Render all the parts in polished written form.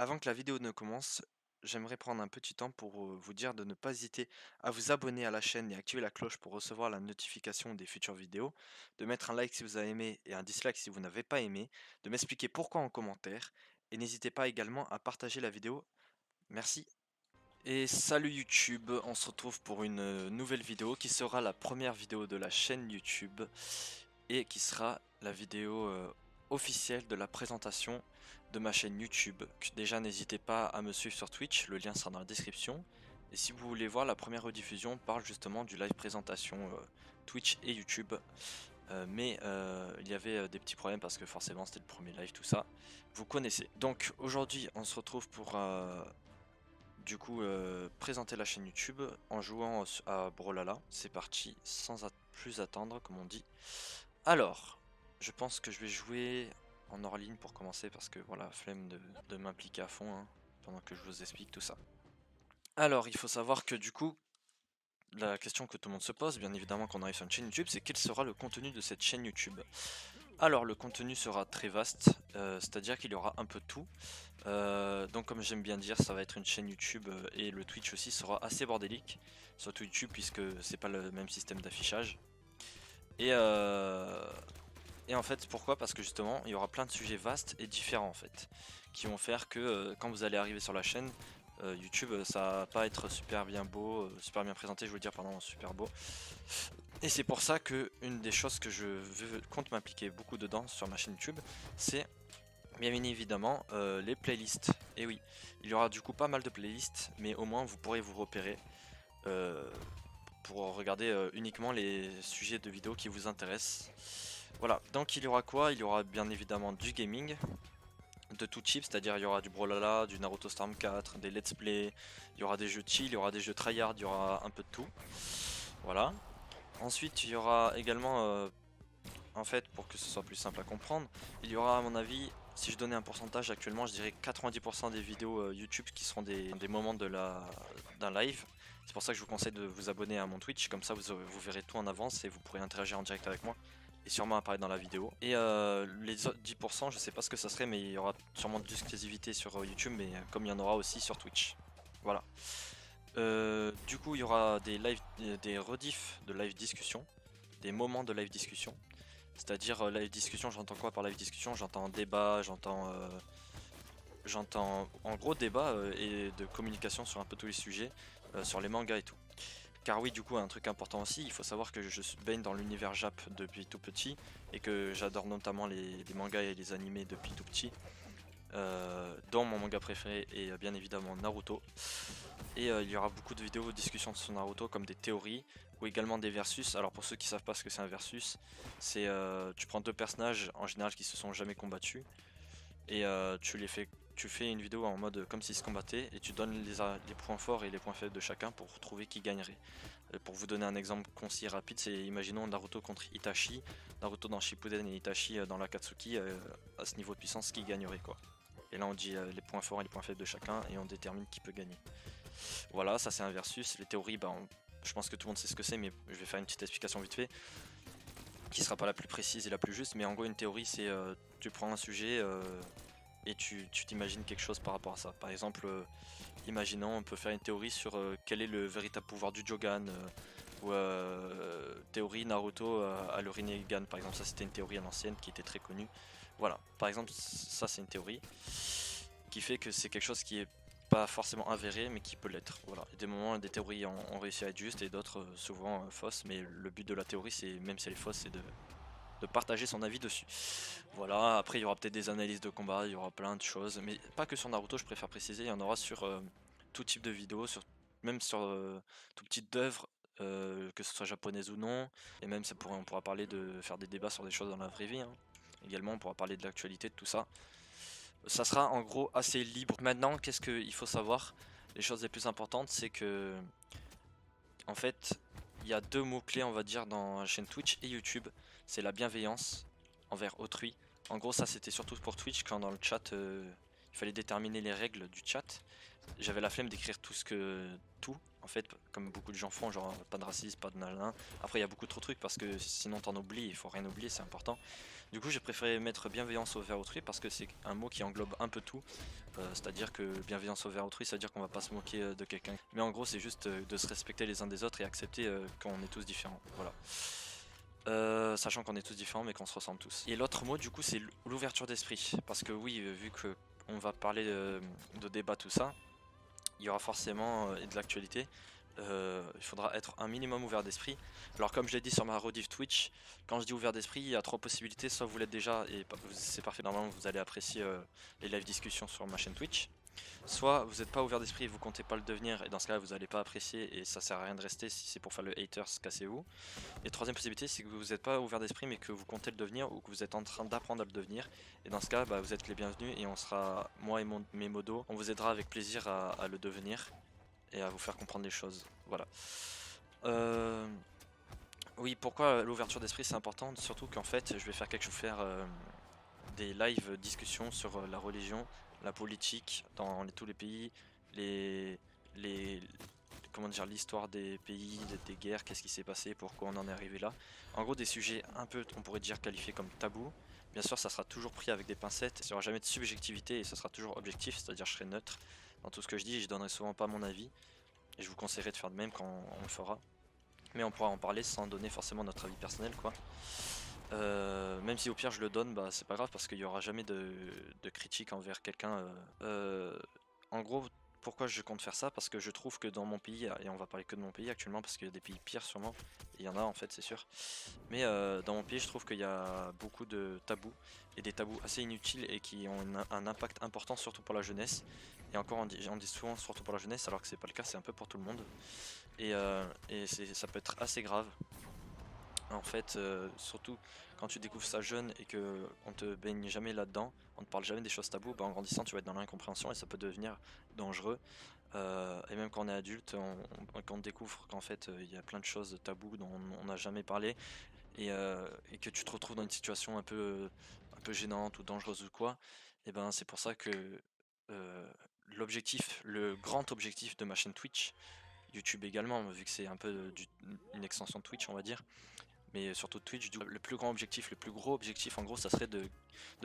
Avant que la vidéo ne commence, j'aimerais prendre un petit temps pour vous dire de ne pas hésiter à vous abonner à la chaîne et activer la cloche pour recevoir la notification des futures vidéos, de mettre un like si vous avez aimé et un dislike si vous n'avez pas aimé, de m'expliquer pourquoi en commentaire, et n'hésitez pas également à partager la vidéo. Merci. Et salut YouTube, on se retrouve pour une nouvelle vidéo qui sera la première vidéo de la chaîne YouTube et qui sera la vidéo officielle de la présentation de ma chaîne YouTube. Déjà n'hésitez pas à me suivre sur Twitch, le lien sera dans la description. Et si vous voulez voir, la première rediffusion parle justement du live présentation Twitch et YouTube. Il y avait des petits problèmes parce que forcément c'était le premier live, tout ça. Vous connaissez. Donc aujourd'hui on se retrouve pour présenter la chaîne YouTube en jouant à Brawlhalla. C'est parti, sans plus attendre comme on dit. Alors, je pense que je vais jouer en hors ligne pour commencer parce que voilà, flemme de m'impliquer à fond hein, pendant que je vous explique tout ça. Alors, il faut savoir que du coup, la question que tout le monde se pose, bien évidemment quand on arrive sur une chaîne YouTube, c'est quel sera le contenu de cette chaîne YouTube. Alors, le contenu sera très vaste, c'est-à-dire qu'il y aura un peu de tout. Donc comme j'aime bien dire, ça va être une chaîne YouTube et le Twitch aussi sera assez bordélique, surtout YouTube puisque c'est pas le même système d'affichage. Et, euh, et en fait, pourquoi? Parce que justement, il y aura plein de sujets vastes et différents en fait, qui vont faire que quand vous allez arriver sur la chaîne, YouTube, ça va pas être super bien beau, super bien présenté, je veux dire, pardon, super beau. Et c'est pour ça que une des choses que compte m'impliquer beaucoup dedans sur ma chaîne YouTube, c'est bien évidemment les playlists. Et oui, il y aura du coup pas mal de playlists, mais au moins vous pourrez vous repérer euh, pour regarder uniquement les sujets de vidéos qui vous intéressent. Voilà, donc il y aura quoi? Il y aura bien évidemment du gaming, de tout type, c'est-à-dire il y aura du Brawlhalla, du Naruto Storm 4, des let's play, il y aura des jeux chill, il y aura des jeux tryhard, il y aura un peu de tout. Voilà. Ensuite, il y aura également, en fait, pour que ce soit plus simple à comprendre, il y aura à mon avis, si je donnais un pourcentage actuellement, je dirais 90% des vidéos YouTube qui seront des moments d'un live. C'est pour ça que je vous conseille de vous abonner à mon Twitch, comme ça vous verrez tout en avance et vous pourrez interagir en direct avec moi et sûrement apparaître dans la vidéo. Et les autres 10%, je sais pas ce que ça serait, mais il y aura sûrement de l'exclusivité sur YouTube, mais comme il y en aura aussi sur Twitch. Voilà. Du coup, il y aura des rediffs de live discussion, des moments de live discussion. C'est-à-dire live discussion, j'entends quoi par live discussion? J'entends débat, j'entends en gros débat et de communication sur un peu tous les sujets, sur les mangas et tout. Car oui, du coup, un truc important aussi, il faut savoir que je baigne dans l'univers Jap depuis tout petit et que j'adore notamment les mangas et les animés depuis tout petit. Dont mon manga préféré est bien évidemment Naruto. Et il y aura beaucoup de vidéos de discussion sur Naruto comme des théories ou également des versus. Alors pour ceux qui savent pas ce que c'est un versus, c'est tu prends deux personnages en général qui se sont jamais combattus et tu fais une vidéo en mode comme s'ils se combattaient et tu donnes les points forts et les points faibles de chacun pour trouver qui gagnerait. Pour vous donner un exemple concis et rapide, c'est imaginons Naruto contre Itachi, Naruto dans Shippuden et Itachi dans l'Akatsuki, à ce niveau de puissance qui gagnerait quoi. Et là on dit les points forts et les points faibles de chacun et on détermine qui peut gagner. Voilà, ça c'est un versus. Les théories, je pense que tout le monde sait ce que c'est, mais je vais faire une petite explication vite fait, qui sera pas la plus précise et la plus juste, mais en gros une théorie c'est tu prends un sujet et tu t'imagines quelque chose par rapport à ça. Par exemple, imaginons on peut faire une théorie sur quel est le véritable pouvoir du Jogan, ou théorie Naruto à le Rinnegan, par exemple, ça c'était une théorie à l'ancienne qui était très connue. Voilà, par exemple ça c'est une théorie qui fait que c'est quelque chose qui est pas forcément avéré mais qui peut l'être. Voilà. Et des moments, des théories ont réussi à être justes et d'autres souvent fausses, mais le but de la théorie, c'est même si elle est fausse, c'est de partager son avis dessus. Voilà, après il y aura peut-être des analyses de combat, il y aura plein de choses, mais pas que sur Naruto, je préfère préciser, il y en aura sur tout type de vidéos, même sur tout type d'œuvre, que ce soit japonaise ou non, et même on pourra parler de faire des débats sur des choses dans la vraie vie, hein. Également, on pourra parler de l'actualité, de tout ça. Ça sera en gros assez libre. Maintenant, qu'est-ce qu'il faut savoir? Les choses les plus importantes, c'est que en fait, il y a deux mots-clés, on va dire, dans la chaîne Twitch et YouTube. C'est la bienveillance envers autrui. En gros, ça c'était surtout pour Twitch quand dans le chat, il fallait déterminer les règles du chat. J'avais la flemme d'écrire tout, en fait, comme beaucoup de gens font, genre pas de racisme, pas de nanana. Après, il y a beaucoup trop de trucs parce que sinon t'en oublies, il faut rien oublier, c'est important. Du coup j'ai préféré mettre bienveillance envers autrui parce que c'est un mot qui englobe un peu tout. C'est-à-dire que bienveillance envers autrui, ça veut dire qu'on va pas se moquer de quelqu'un. Mais en gros c'est juste de se respecter les uns des autres et accepter qu'on est tous différents. Voilà. Sachant qu'on est tous différents mais qu'on se ressemble tous. Et l'autre mot du coup c'est l'ouverture d'esprit. Parce que oui, vu que on va parler de débat tout ça, il y aura forcément de l'actualité. Il faudra être un minimum ouvert d'esprit. Alors comme je l'ai dit sur ma rediff Twitch, quand je dis ouvert d'esprit, il y a trois possibilités. Soit vous l'êtes déjà et c'est parfait, normalement vous allez apprécier les live discussions sur ma chaîne Twitch. Soit vous n'êtes pas ouvert d'esprit et vous comptez pas le devenir, et dans ce cas là vous n'allez pas apprécier et ça sert à rien de rester. Si c'est pour faire le haters, cassez-vous. Et troisième possibilité, c'est que vous n'êtes pas ouvert d'esprit mais que vous comptez le devenir ou que vous êtes en train d'apprendre à le devenir. Et dans ce cas, bah, vous êtes les bienvenus et on sera, moi et mes modos, on vous aidera avec plaisir à le devenir et à vous faire comprendre les choses. Voilà. Oui, pourquoi l'ouverture d'esprit c'est important? Surtout qu'en fait, je vais faire des live discussions sur la religion, la politique dans tous les pays, les, les, comment dire, l'histoire des pays, des guerres, qu'est-ce qui s'est passé, pourquoi on en est arrivé là. En gros, des sujets un peu, on pourrait dire, qualifiés comme tabous. Bien sûr, ça sera toujours pris avec des pincettes, il n'y aura jamais de subjectivité et ça sera toujours objectif, c'est-à-dire je serai neutre dans tout ce que je dis et je donnerai souvent pas mon avis. Et je vous conseillerais de faire de même quand on le fera. Mais on pourra en parler sans donner forcément notre avis personnel, quoi. Même si au pire je le donne, bah c'est pas grave parce qu'il y aura jamais de critique envers quelqu'un. En gros, pourquoi je compte faire ça? Parce que je trouve que dans mon pays, et on va parler que de mon pays actuellement parce qu'il y a des pays pires sûrement, il y en a en fait c'est sûr. Mais dans mon pays je trouve qu'il y a beaucoup de tabous et des tabous assez inutiles et qui ont un impact important surtout pour la jeunesse. Et encore on dit souvent surtout pour la jeunesse alors que c'est pas le cas, c'est un peu pour tout le monde. Et ça peut être assez grave. En fait, surtout quand tu découvres ça jeune et que on te baigne jamais là-dedans, on te parle jamais des choses taboues, bah en grandissant tu vas être dans l'incompréhension et ça peut devenir dangereux. Et même quand on est adulte, quand on découvre qu'en fait il y a plein de choses taboues dont on n'a jamais parlé et que tu te retrouves dans une situation un peu gênante ou dangereuse ou quoi, et ben c'est pour ça que euh, le grand objectif de ma chaîne Twitch, YouTube également, vu que c'est un peu une extension de Twitch on va dire, mais surtout Twitch, le plus grand objectif, le plus gros objectif en gros, ça serait de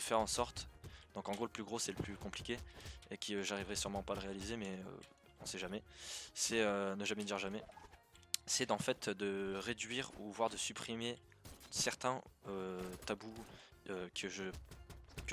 faire en sorte, donc en gros le plus gros c'est le plus compliqué, et qui j'arriverai sûrement pas à le réaliser, mais on sait jamais, c'est ne jamais dire jamais, c'est d'en fait de réduire ou voire de supprimer certains tabous que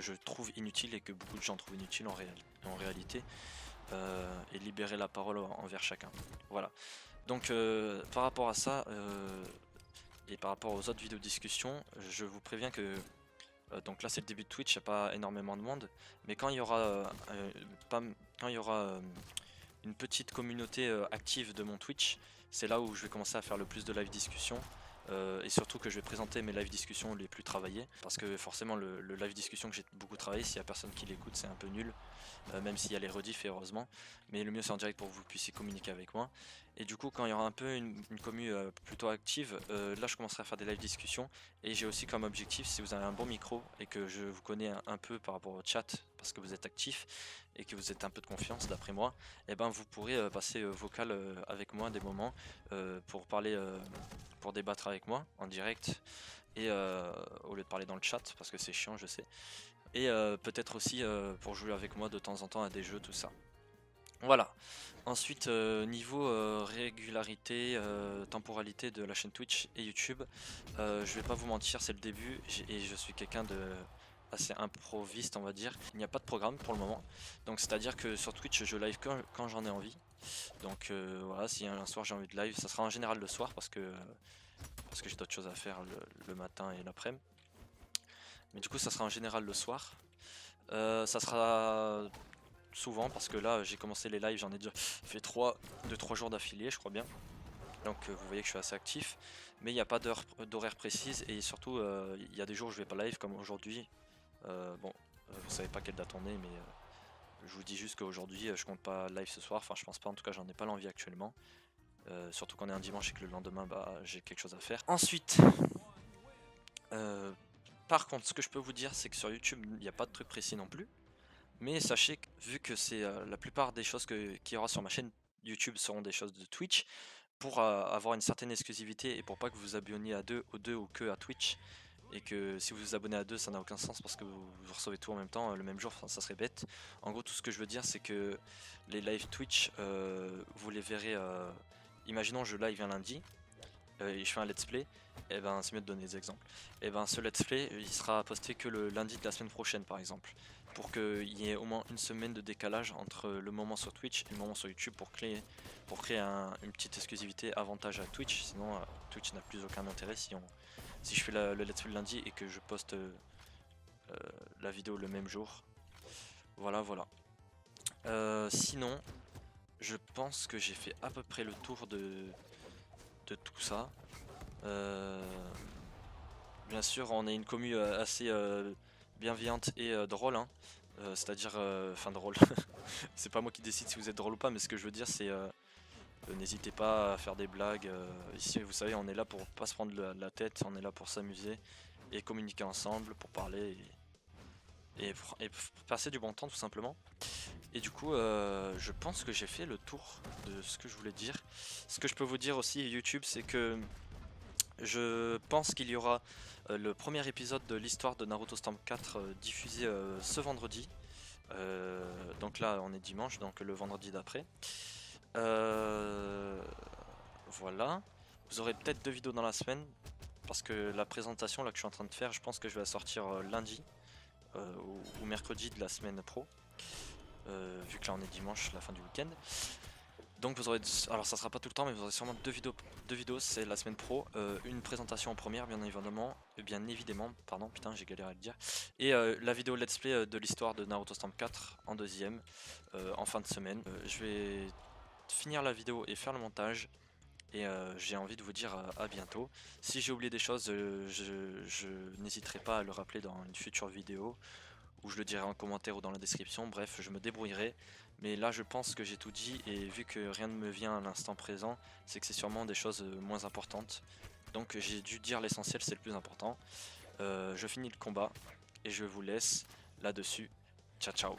je trouve inutiles et que beaucoup de gens trouvent inutiles en réalité, et libérer la parole envers chacun. Voilà. Donc par rapport à ça, et par rapport aux autres vidéos de discussion, je vous préviens que donc là c'est le début de Twitch, il n'y a pas énormément de monde, mais quand il y aura, quand il y aura une petite communauté active de mon Twitch, c'est là où je vais commencer à faire le plus de live discussion. Et surtout que je vais présenter mes live discussions les plus travaillées, parce que forcément le live discussion que j'ai beaucoup travaillé, s'il n'y a personne qui l'écoute c'est un peu nul, même s'il y a les rediffs et heureusement, mais le mieux c'est en direct pour que vous puissiez communiquer avec moi. Et du coup quand il y aura un peu une commu plutôt active, là je commencerai à faire des live discussions, et j'ai aussi comme objectif, si vous avez un bon micro et que je vous connais un peu par rapport au chat, parce que vous êtes actif et que vous êtes un peu de confiance d'après moi, et ben vous pourrez passer vocal avec moi des moments pour parler, pour débattre avec moi en direct, et au lieu de parler dans le chat parce que c'est chiant je sais, et peut-être aussi pour jouer avec moi de temps en temps à des jeux tout ça. Voilà. Ensuite niveau régularité, temporalité de la chaîne Twitch et YouTube, je vais pas vous mentir, c'est le début et je suis quelqu'un de assez improviste on va dire. Il n'y a pas de programme pour le moment, donc c'est à dire que sur Twitch je live quand j'en ai envie. Donc voilà, si un soir j'ai envie de live, ça sera en général le soir parce que j'ai d'autres choses à faire le matin et l'après-midi. Mais du coup ça sera en général le soir. Ça sera souvent parce que là j'ai commencé les lives, j'en ai déjà fait 2-3 jours d'affilée je crois bien. Donc vous voyez que je suis assez actif, mais il n'y a pas d'horaire précise et surtout il y a des jours où je vais pas live comme aujourd'hui. Bon, vous savez pas quelle date on est, mais je vous dis juste qu'aujourd'hui je compte pas live ce soir, enfin je pense pas, en tout cas j'en ai pas l'envie actuellement. Surtout qu'on est un dimanche et que le lendemain bah, j'ai quelque chose à faire. Ensuite, par contre ce que je peux vous dire c'est que sur YouTube il n'y a pas de truc précis non plus. Mais sachez que vu que c'est la plupart des choses qu'il y aura sur ma chaîne YouTube seront des choses de Twitch, pour avoir une certaine exclusivité et pour pas que vous vous abonniez aux deux ou que à Twitch, et que si vous vous abonnez à deux ça n'a aucun sens parce que vous recevez tout en même temps le même jour, enfin, ça serait bête. En gros tout ce que je veux dire c'est que les live Twitch vous les verrez, imaginons je live un lundi et je fais un let's play, et ben c'est mieux de donner des exemples. Et ben ce let's play il sera posté que le lundi de la semaine prochaine par exemple, pour qu'il y ait au moins une semaine de décalage entre le moment sur Twitch et le moment sur YouTube pour créer une petite exclusivité avantage à Twitch. Sinon Twitch n'a plus aucun intérêt si je fais le let's play le lundi et que je poste la vidéo le même jour. Voilà voilà. Sinon je pense que j'ai fait à peu près le tour de tout ça. Bien sûr, on est une commu assez bienveillante et drôle, hein. C'est-à-dire, enfin drôle. C'est pas moi qui décide si vous êtes drôle ou pas, mais ce que je veux dire, c'est n'hésitez pas à faire des blagues. Ici, vous savez, on est là pour pas se prendre la tête, on est là pour s'amuser et communiquer ensemble, pour parler et passer du bon temps tout simplement. Et du coup, je pense que j'ai fait le tour de ce que je voulais dire. Ce que je peux vous dire aussi, YouTube, c'est que je pense qu'il y aura le premier épisode de l'histoire de Naruto Storm 4 diffusé ce vendredi. Donc là, on est dimanche, donc le vendredi d'après. Voilà. Vous aurez peut-être 2 vidéos dans la semaine. Parce que la présentation là que je suis en train de faire, je pense que je vais la sortir lundi ou mercredi de la semaine pro. Vu que là on est dimanche, la fin du week-end. Donc vous aurez, alors ça sera pas tout le temps, mais vous aurez sûrement deux vidéos, c'est la semaine pro, une présentation en première bien évidemment, pardon, putain j'ai galéré à le dire, et la vidéo let's play de l'histoire de Naruto Storm 4 en deuxième, en fin de semaine. Je vais finir la vidéo et faire le montage, et j'ai envie de vous dire à bientôt. Si j'ai oublié des choses, je n'hésiterai pas à le rappeler dans une future vidéo, ou je le dirai en commentaire ou dans la description, bref je me débrouillerai. Mais là je pense que j'ai tout dit, et vu que rien ne me vient à l'instant présent, c'est que c'est sûrement des choses moins importantes. Donc j'ai dû dire l'essentiel, c'est le plus important. Je finis le combat et je vous laisse là-dessus. Ciao ciao.